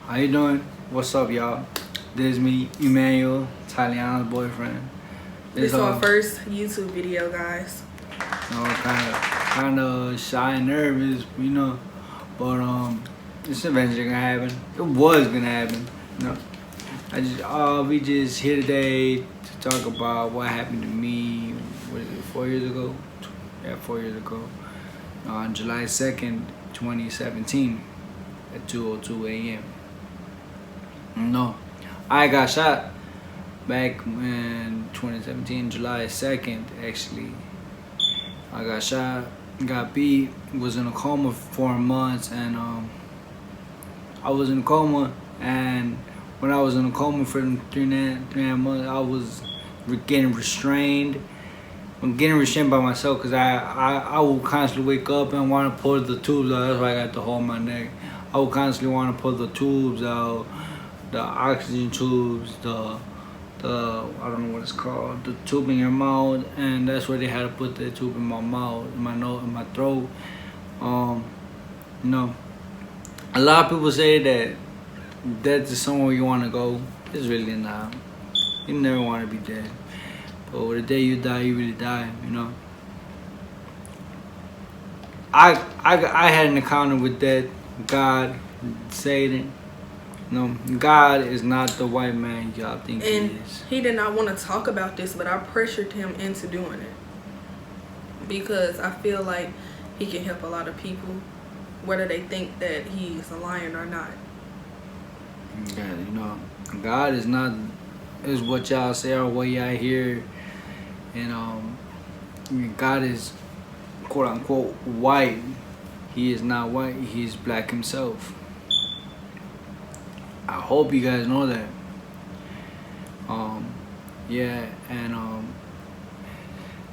How you doing? What's up, y'all? This is me, Emmanuel, Taliana's boyfriend. This is our first YouTube video, guys. Kind of shy and nervous, but it's eventually gonna happen. It was gonna happen, we just here today to talk about what happened to me. What is it? 4 years ago? Yeah, 4 years ago. On July 2nd, 2017, at 2:02 a.m. No, I got shot back in 2017, July 2nd, actually. I got shot, got beat, was in a coma for 4 months, and I was in a coma, and when I was in a coma for 3.5 months, I was getting restrained. I'm getting restrained by myself because I will constantly wake up and want to pull the tubes out. That's why I got the hole in my neck. I will constantly want to pull the tubes out, the oxygen tubes, the I don't know what it's called, the tube in your mouth, and that's where they had to put the tube in my mouth, in my nose, in my throat. A lot of people say that death is somewhere you want to go. It's really not. You never want to be dead, but the day you die, you really die. I had an encounter with death, God, Satan. No, God is not the white man y'all think he is. He did not want to talk about this, but I pressured him into doing it because I feel like he can help a lot of people, whether they think that he's a lion or not. Yeah, God is not, is what y'all say or what y'all hear, and God is quote unquote white. He is not white. He is black himself. I hope you guys know that.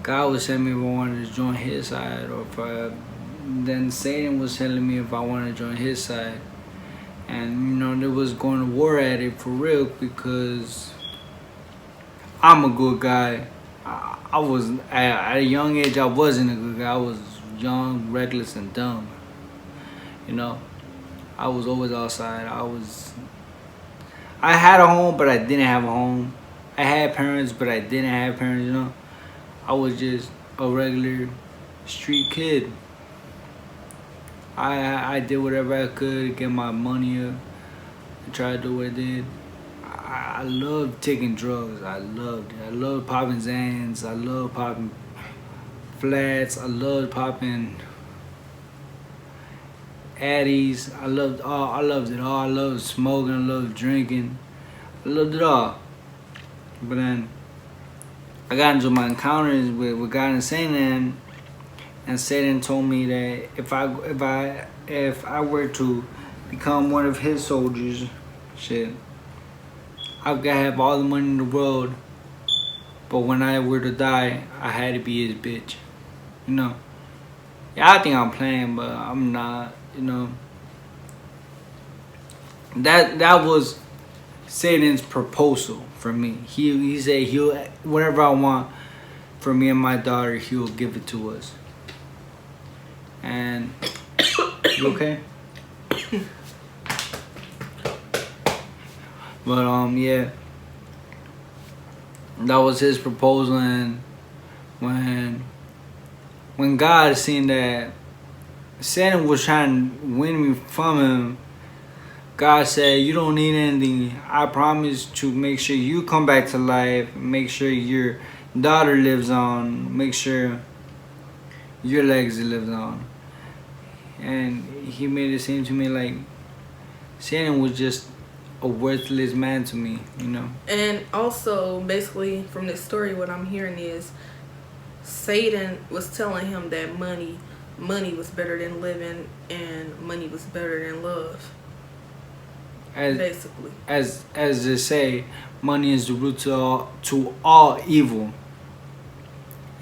God was telling me if I wanted to join his side, then Satan was telling me if I wanted to join his side. And they was going to war at it for real because I'm a good guy. I was at a young age. I wasn't a good guy. I was young, reckless, and dumb. I was always outside. I had a home, but I didn't have a home. I had parents, but I didn't have parents. I was just a regular street kid. I did whatever I could to get my money up. I tried to do what I did. I loved taking drugs. I loved it. I loved popping Zans. I loved popping flats. I loved popping Addies. I loved it all. I loved smoking. I loved drinking. I loved it all. But then I got into my encounters with God and Satan, and Satan told me that if I were to become one of his soldiers, I could have all the money in the world, but when I were to die, I had to be his bitch. Yeah, I think I'm playing, but I'm not. That was Satan's proposal for me. He said whatever I want for me and my daughter, he'll give it to us. And you okay? But yeah, that was his proposal. And when God seen that Satan was trying to win me from him, God said, you don't need anything. I promise to make sure you come back to life, make sure your daughter lives on, make sure your legacy lives on. And he made it seem to me like Satan was just a worthless man to me, And also, basically, from this story, what I'm hearing is Satan was telling him that money was better than living, and money was better than love. Basically, as they say, money is the root to all evil,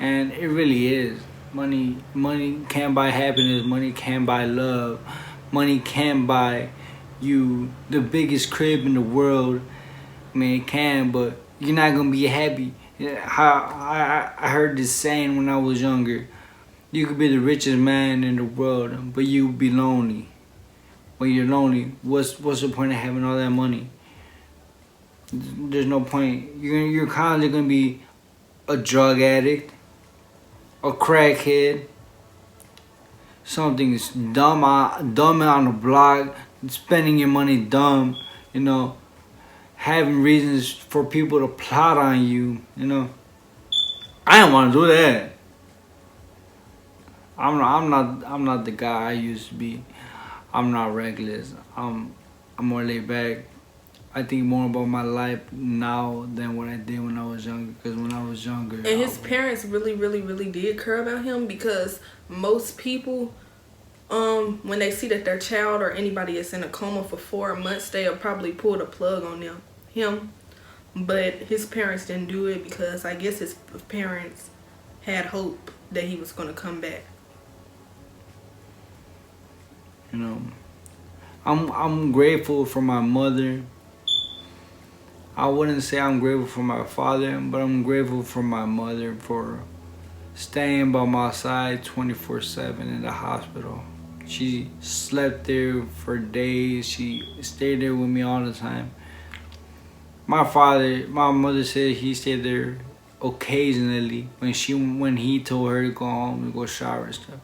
and it really is. Money can't buy happiness. Money can't buy love. Money can't buy you the biggest crib in the world. I mean, it can, but you're not gonna be happy. I heard this saying when I was younger. You could be the richest man in the world, but you'll be lonely. when you're lonely, what's the point of having all that money? There's no point. You're constantly gonna be a drug addict, a crackhead, something dumb on the block, spending your money dumb, you know, having reasons for people to plot on you, you know. I don't want to do that. I'm not the guy I used to be. I'm not reckless. I'm more laid back. I think more about my life now than what I did when I was younger. Because when I was younger, And his parents really, really, really did care about him, because most people, when they see that their child or anybody is in a coma for 4 months, they'll probably pull the plug on him. But his parents didn't do it because I guess his parents had hope that he was going to come back. you know, I'm grateful for my mother. I wouldn't say I'm grateful for my father, but I'm grateful for my mother for staying by my side 24/7 in the hospital. She slept there for days. She stayed there with me all the time. My mother said he stayed there occasionally when he told her to go home and go shower and stuff.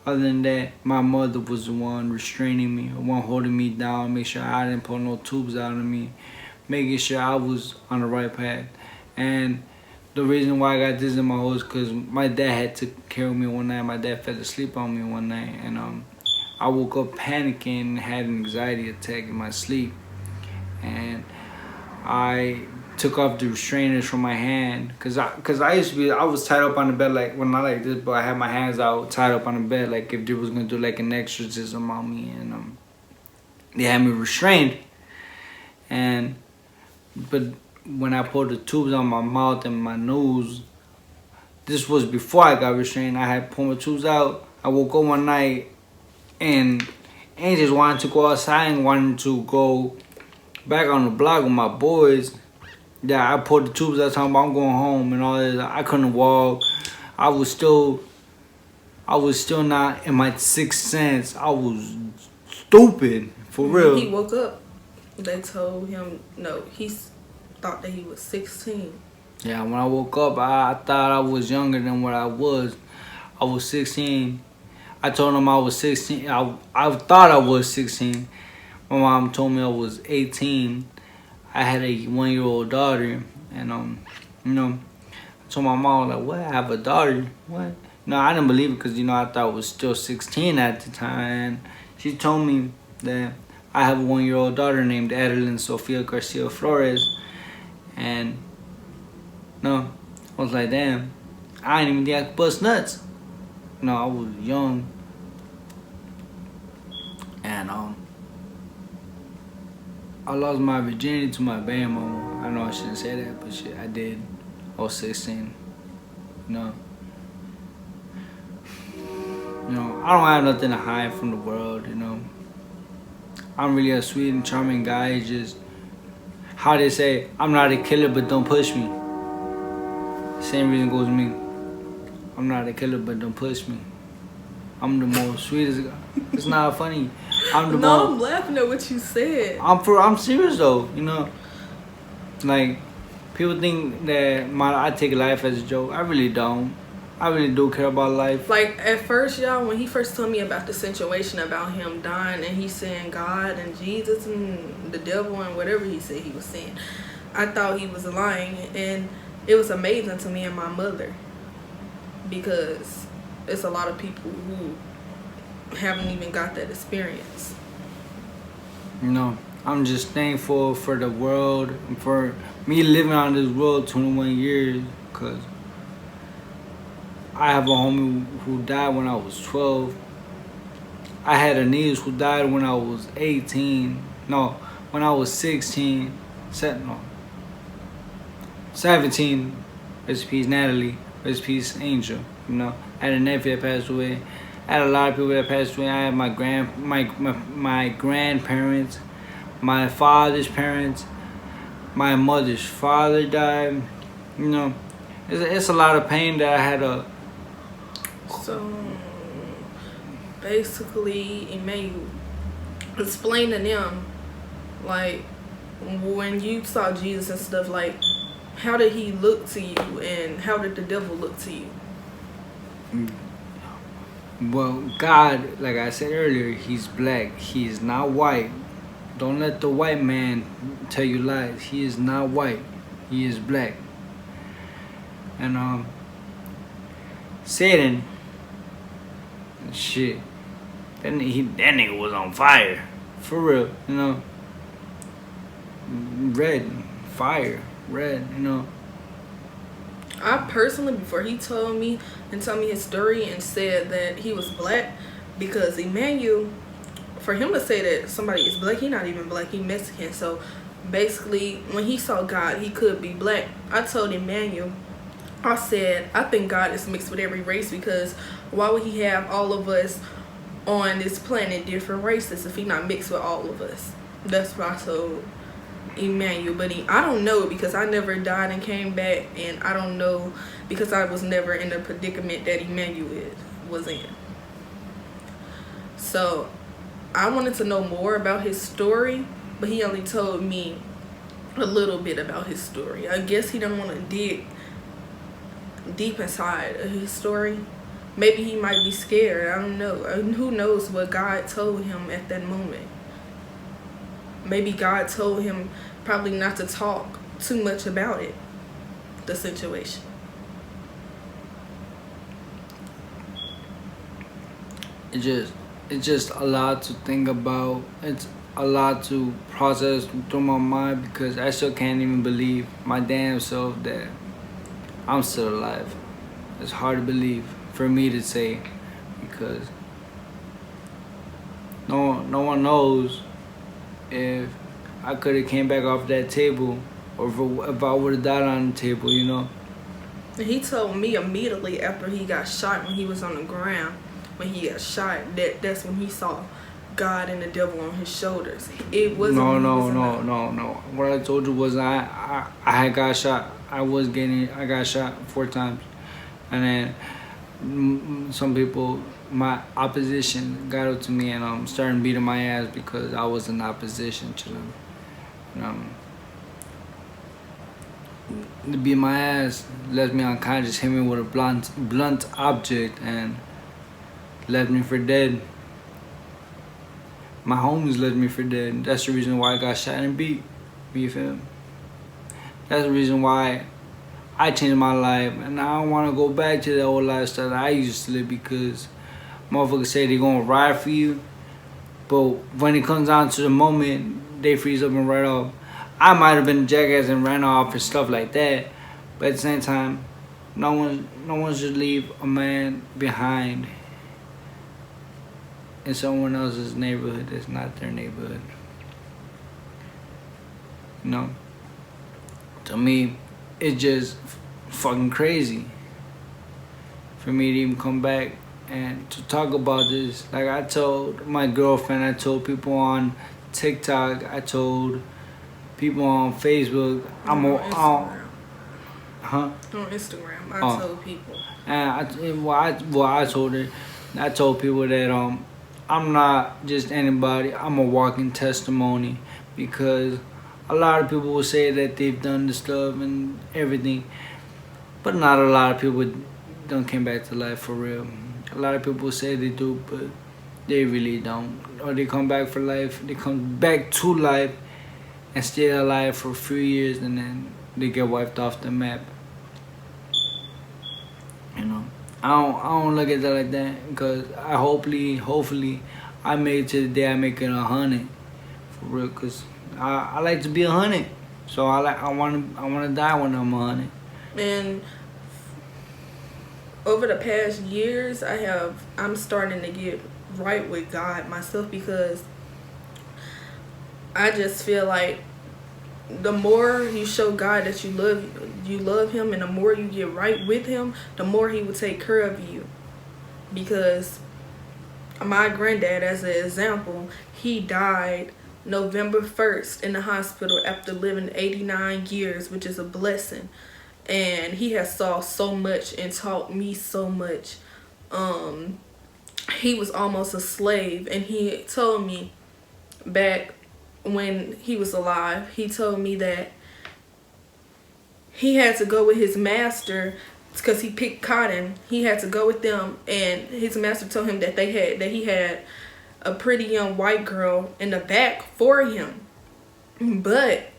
Other than that, my mother was the one restraining me, the one holding me down, make sure I didn't put no tubes out of me, making sure I was on the right path. And the reason why I got this in my hole is because my dad had took care of me one night. My dad fell asleep on me one night, and I woke up panicking and had an anxiety attack in my sleep. And I took off the restrainers from my hand because I was tied up on the bed, like, well, not like this, but I had my hands out tied up on the bed, like if they was gonna do like an exorcism on me, and they had me restrained. But when I pulled the tubes on my mouth and my nose, this was before I got restrained. I had pulled my tubes out. I woke up one night and just wanted to go outside and wanted to go back on the block with my boys. Yeah, I pulled the tubes out, talking about I'm going home and all this. I couldn't walk. I was still not in my sixth sense. I was stupid, for real. When he woke up, they told him no. He thought that he was 16. Yeah, when I woke up, I thought I was younger than what I was. I was 16. I told him I was 16. I thought I was 16. My mom told me I was 18. I had a 1-year-old daughter, and I told my mom, like, what? I have a daughter? What? No, I didn't believe it because I thought I was still 16 at the time. She told me that I have a 1-year-old daughter named Adeline Sofia Garcia Flores, and no, I was like, damn, I didn't even think I could bust nuts. I was young, and I lost my virginity to my band mama. I know I shouldn't say that, but shit, I did. I was 16. I don't have nothing to hide from the world. I'm really a sweet and charming guy. It's just how they say, I'm not a killer, but don't push me. Same reason goes to me. I'm not a killer, but don't push me. I'm the most sweetest guy. It's not funny. I'm laughing at what you said. I'm serious though. Like, people think that I take life as a joke. I really don't. I really do care about life. Like, at first, y'all, when he first told me about the situation about him dying and he saying God and Jesus and the devil and whatever he said he was saying, I thought he was lying, and it was amazing to me and my mother, because it's a lot of people who haven't even got that experience. I'm just thankful for the world and for me living on this world 21 years, because I have a homie who died when I was 12. I had a niece who died when I was 18. No, when I was 16. 17. Rest in peace, Natalie. Rest in peace, Angel. I had a nephew that passed away. I had a lot of people that passed away. I had my grandparents, my father's parents, my mother's father died. It's a lot of pain that I had to. So basically, Emmanuel, explain to them, like, when you saw Jesus and stuff, like, how did he look to you, and how did the devil look to you? Well, God, like I said earlier, he's black. He is not white. Don't let the white man tell you lies. He is not white. He is black. And Satan, shit, that nigga was on fire, for real. You know, red, fire, red. You know. I personally, before he told me his story and said that he was black, because Emmanuel, for him to say that somebody is black, he not even black, he Mexican. So basically, when he saw God, he could be black. I told Emmanuel, I said, I think God is mixed with every race, because why would he have all of us on this planet different races if he not mixed with all of us? That's what I told Emmanuel. But I don't know, because I never died and came back, and I don't know because I was never in the predicament that Emmanuel was in. So I wanted to know more about his story, but he only told me a little bit about his story. I guess he didn't want to dig deep inside of his story. Maybe he might be scared. I don't know. Who knows what God told him at that moment. Maybe God told him probably not to talk too much about it, the situation. It's just a lot to think about. It's a lot to process through my mind, because I still can't even believe my damn self that I'm still alive. It's hard to believe for me to say, because no one knows if I could have came back off that table, or if I would have died on the table, you know. He told me immediately after he got shot, when he was on the ground, when he got shot, that's when he saw God and the devil on his shoulders. It wasn't. No. What I told you was I had got shot. I got shot 4 times, and then some people, my opposition, got up to me and started beating my ass because I was in opposition to them. To beat my ass, left me unconscious, hit me with a blunt object, and left me for dead. My homies left me for dead. That's the reason why I got shot and beat. You feel me? That's the reason why I changed my life, and I don't want to go back to the old lifestyle that I used to live, because motherfuckers say they gonna ride for you, but when it comes down to the moment, they freeze up and ride off. I might have been a jackass and ran off and stuff like that, but at the same time, no one should leave a man behind in someone else's neighborhood that's not their neighborhood. You know? To me, it's just fucking crazy for me to even come back and to talk about this. Like, I told my girlfriend, I told people on TikTok, I told people on Facebook. On Instagram. Huh? On Instagram, I told people. And I told her, I told people that I'm not just anybody. I'm a walking testimony, because a lot of people will say that they've done the stuff and everything, but not a lot of people don't come back to life for real. A lot of people say they do, but they really don't. Or they come back for life. They come back to life and stay alive for a few years, and then they get wiped off the map. You know, I don't look at that like that, because I hopefully I make it to the day I make it 100 for real, because I like to be 100, so I want to die when I'm 100. And over the past years, I'm starting to get right with God myself, because I just feel like the more you show God that you love him, and the more you get right with him, the more he will take care of you. Because my granddad, as an example, he died November 1st in the hospital after living 89 years, which is a blessing. And he has saw so much and taught me so much. He was almost a slave, and he told me back when he was alive, he told me that he had to go with his master because he picked cotton. He had to go with them, and his master told him that he had a pretty young white girl in the back for him, but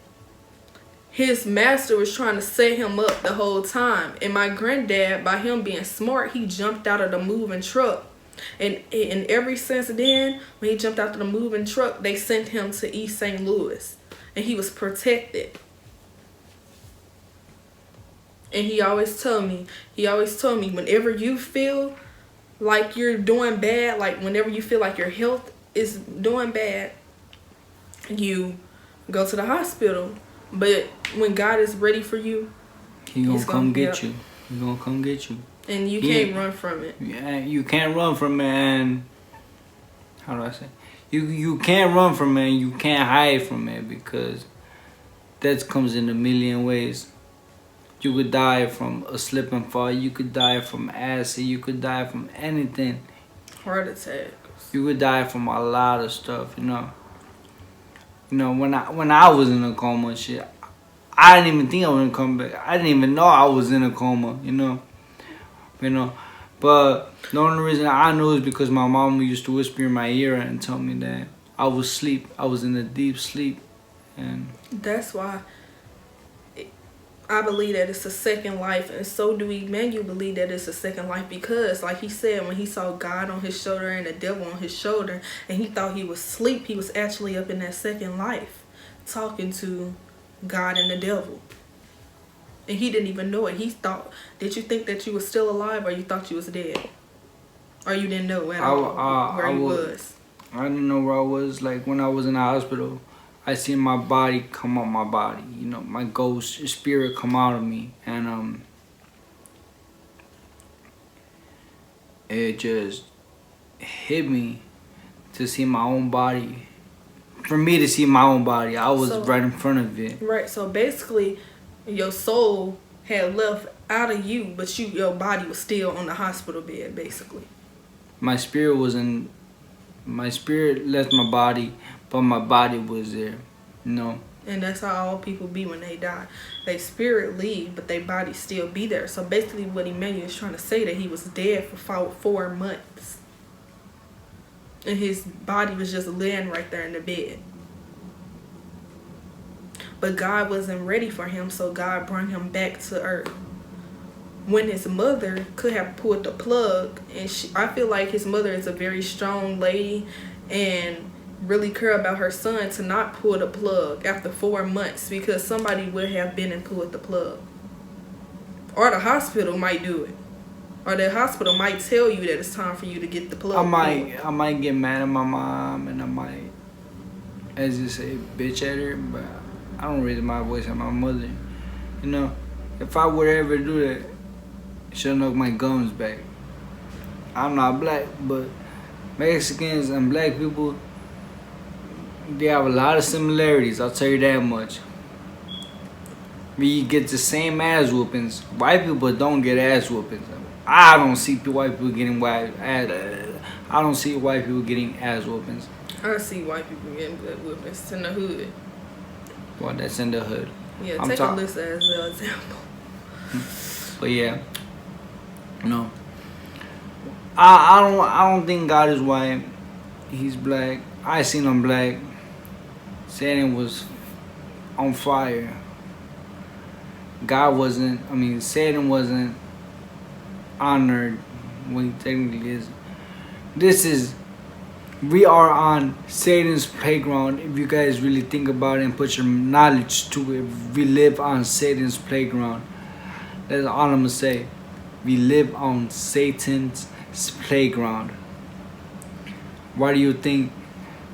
his master was trying to set him up the whole time. And my granddad, by him being smart, he jumped out of the moving truck. And ever since then, when he jumped out of the moving truck, they sent him to East St. Louis. And he was protected. And he always told me, whenever you feel like you're doing bad, like whenever you feel like your health is doing bad, you go to the hospital. But when God is ready for you, He gonna come get you. He gonna come get you. And you can't run from it. Yeah, you can't run from it, and how do I say? You can't run from it, and you can't hide from it, because death comes in a million ways. You could die from a slip and fall. You could die from acid. You could die from anything. Heart attack. You could die from a lot of stuff, you know. You know, when I was in a coma and shit, I didn't even think I was gonna come back. I didn't even know I was in a coma, you know. But the only reason I knew is because my mom used to whisper in my ear and tell me that I was asleep. I was in a deep sleep, and that's why I believe that it's a second life, and so do Emmanuel believe that it's a second life, because like he said, when he saw God on his shoulder and the devil on his shoulder and he thought he was asleep, he was actually up in that second life talking to God and the devil. And he didn't even know it. He thought, did you think that you were still alive, or you thought you was dead? Or you didn't know at all where you was? I didn't know where I was. Like when I was in the hospital, I seen my body come out my body, you know, my ghost spirit come out of me, and it just hit me to see my own body. For me to see my own body, I was right in front of it. Right, so basically, your soul had left out of you, but your body was still on the hospital bed, basically. My spirit left my body, but my body was there, you know. And that's how all people be when they die. They spirit leave, but their body still be there. So basically what Emmanuel is trying to say, that he was dead for 4 months. And his body was just laying right there in the bed. But God wasn't ready for him, so God brought him back to earth. When his mother could have pulled the plug, and I feel like his mother is a very strong lady and really care about her son, to not pull the plug after 4 months, because somebody would have been and pulled the plug. Or the hospital might do it. Or the hospital might tell you that it's time for you to get the plug. I might get mad at my mom, and I might, as you say, bitch at her, but I don't raise my voice at my mother. You know, if I would ever do that, she'll knock my gums back. I'm not black, but Mexicans and black people, they have a lot of similarities, I'll tell you that much. We get the same ass whoopings. White people don't get ass whoopings. I don't see white people getting I don't see white people getting ass whoopings. I see white people getting good whoopings in the hood. Well, that's in the hood. Yeah, take Alyssa as an example. But yeah, no. I don't think God is white. He's black. I seen him black. Satan was on fire. Satan wasn't honored when he technically is. We are on Satan's playground. If you guys really think about it and put your knowledge to it, we live on Satan's playground. That's all I'm gonna say. We live on Satan's playground. Why do you think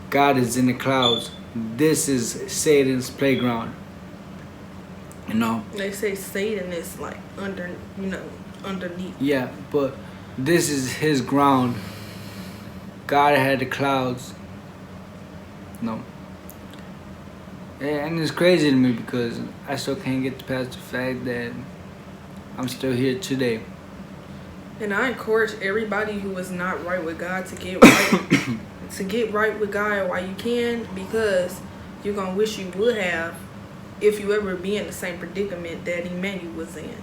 God is in the clouds? This is Satan's playground. You know. They say Satan is like underneath. Yeah, but this is his ground. God had the clouds. No. And it's crazy to me because I still can't get past the fact that I'm still here today. And I encourage everybody who is not right with God to get right. to get right with God while you can, because you're gonna wish you would have if you ever be in the same predicament that Emmanuel was in.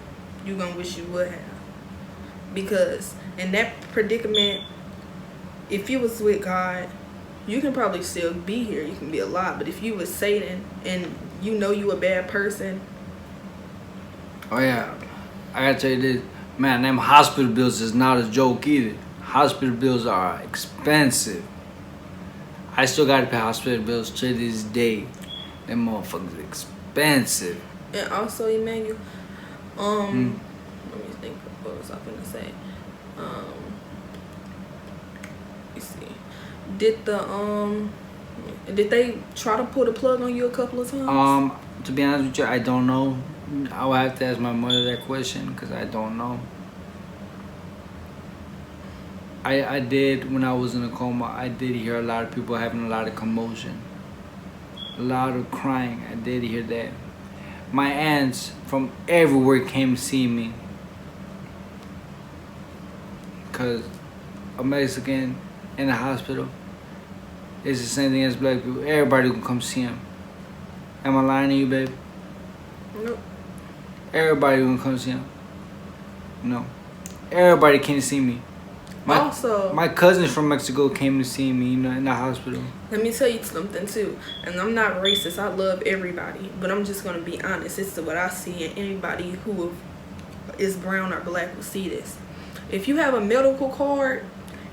You're gonna wish you would have, because in that predicament, if you was with God, you can probably still be here, you can be alive. But if you was Satan and you know you a bad person, oh yeah, I gotta tell you this, man. Them hospital bills is not a joke either. Hospital bills are expensive. I still gotta pay hospital bills to this day. Them motherfuckers expensive. and also Emmanuel, let me think. What was I gonna say? Let's see. Did they try to pull the plug on you a couple of times? To be honest with you, I don't know. I would have to ask my mother that question because I don't know. I did, when I was in a coma, I did hear a lot of people having a lot of commotion, a lot of crying. I did hear that. My aunts from everywhere came to see me because a Mexican in the hospital is the same thing as black people. Everybody can come see him. Am I lying to you, babe? Nope. Everybody gonna come see him. No. Everybody came to see me. My cousins from Mexico came to see me, in the hospital. Let me tell you something too, and I'm not racist. I love everybody, but I'm just gonna be honest. It's what I see, and anybody who is brown or black will see this. If you have a medical card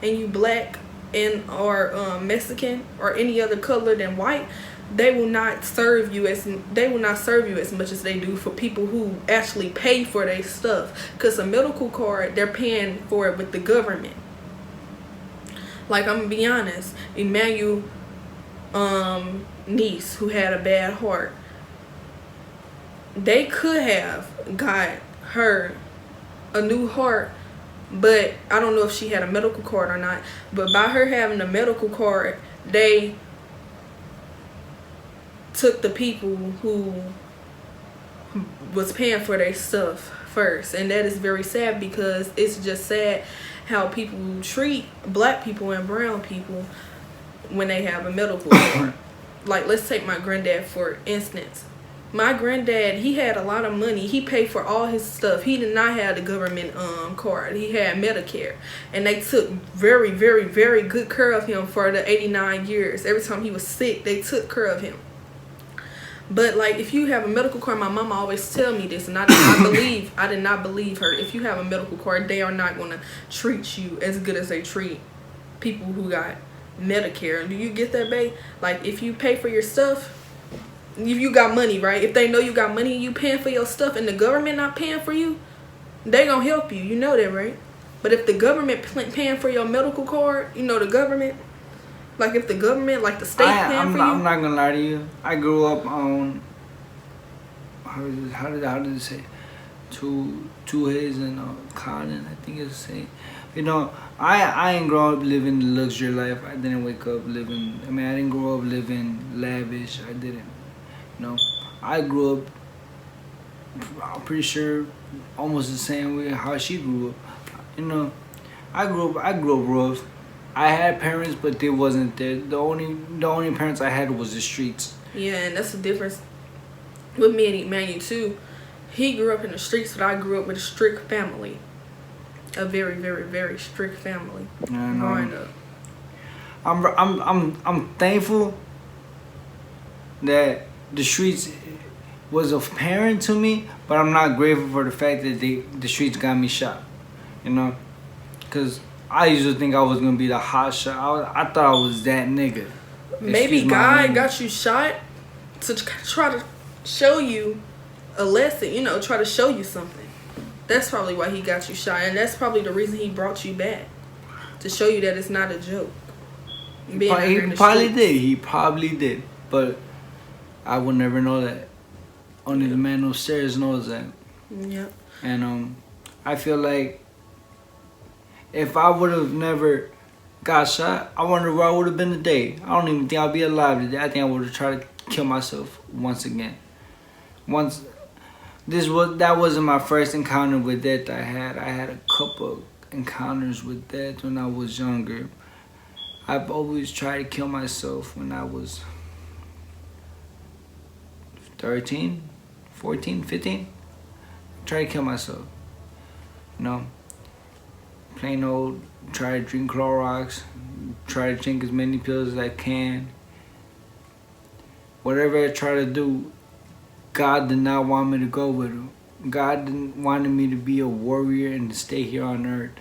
and you black and or Mexican or any other color than white, they will not serve you as much as they do for people who actually pay for their stuff. Because a medical card, they're paying for it with the government. Like, I'm gonna be honest, Emmanuel niece who had a bad heart, they could have got her a new heart, but I don't know if she had a medical card or not. But by her having a medical card, they took the people who was paying for their stuff first, and that is very sad, because it's just sad how people treat black people and brown people when they have a medical card. Like, let's take my granddad for instance. My granddad, he had a lot of money. He paid for all his stuff. He did not have the government card. He had Medicare, and they took very, very, very good care of him for the 89 years. Every time he was sick, they took care of him. But like, if you have a medical card, my mama always tell me this, and I did not believe her. If you have a medical card, they are not going to treat you as good as they treat people who got Medicare. Do you get that, babe? Like, if you pay for your stuff, if you got money, right? If they know you got money and you paying for your stuff and the government not paying for you, they gonna help you. You know that, right? But if the government paying for your medical card, the government, like if the government, like the state paying for you. I'm not gonna lie to you. I grew up on, how did it say? Two heads and cotton, I think it's the same. I ain't grow up living the luxury life. I didn't wake up living, I didn't grow up living lavish. I didn't. I grew up, I'm pretty sure, almost the same way how she grew up. I grew up rough. I had parents, but they wasn't there. The only parents I had was the streets. Yeah, and that's the difference with me and Emmanuel too. He grew up in the streets, but I grew up with a strict family. A very, very, very strict family. Growing up. I'm thankful that the streets was a parent to me, but I'm not grateful for the fact that the streets got me shot. Because I used to think I was gonna be the hot shot. I thought I was that nigga. Maybe God got you shot to try to show you a lesson, try to show you something. That's probably why he got you shot, and that's probably the reason he brought you back, to show you that it's not a joke. He probably did, but I would never know that. Only the man upstairs knows that. Yep. And I feel like if I would have never got shot, I wonder where I would have been today. I don't even think I'd be alive today. I think I would have tried to kill myself once again. That wasn't my first encounter with death I had. I had a couple encounters with death when I was younger. I've always tried to kill myself when I was 13, 14, 15. Try to kill myself. You know, plain old, try to drink Clorox, try to drink as many pills as I can. Whatever I try to do, God did not want me to go with him. God didn't wanted me to be a warrior and to stay here on earth.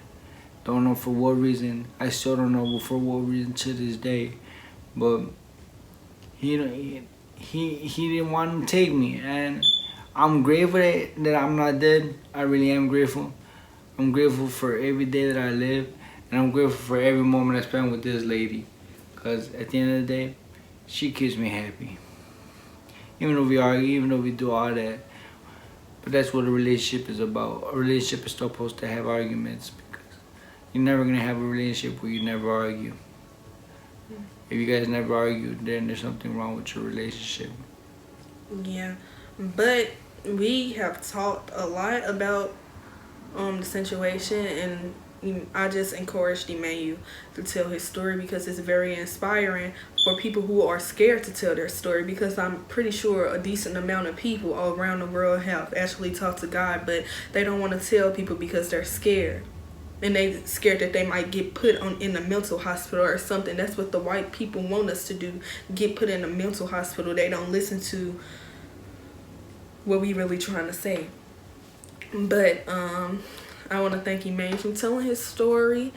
Don't know for what reason. I still don't know for what reason to this day. But he didn't want to take me, and I'm grateful that I'm not dead. I really am grateful. I'm grateful for every day that I live, and I'm grateful for every moment I spend with this lady. Because at the end of the day, she keeps me happy. Even though we argue, even though we do all that. But that's what a relationship is about. A relationship is supposed to have arguments, because you're never going to have a relationship where you never argue. If you guys never argue, then there's something wrong with your relationship. Yeah, but we have talked a lot about the situation, and I just encouraged Emmanuel to tell his story because it's very inspiring for people who are scared to tell their story, because I'm pretty sure a decent amount of people all around the world have actually talked to God, but they don't want to tell people because they're scared. And they scared that they might get put in a mental hospital or something. That's what the white people want us to do, get put in a mental hospital. They don't listen to what we really trying to say. But I want to thank Emmanuel for telling his story,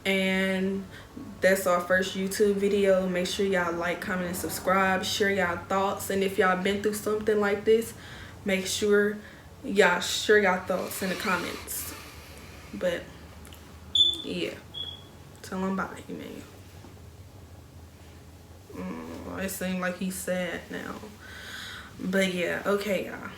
and that's our first YouTube video. Make sure y'all like, comment, and subscribe. Share y'all thoughts, and if y'all been through something like this, make sure y'all share y'all thoughts in the comments. But yeah, tell him bye, Emmanuel. It seems like he's sad now. But yeah, okay, y'all.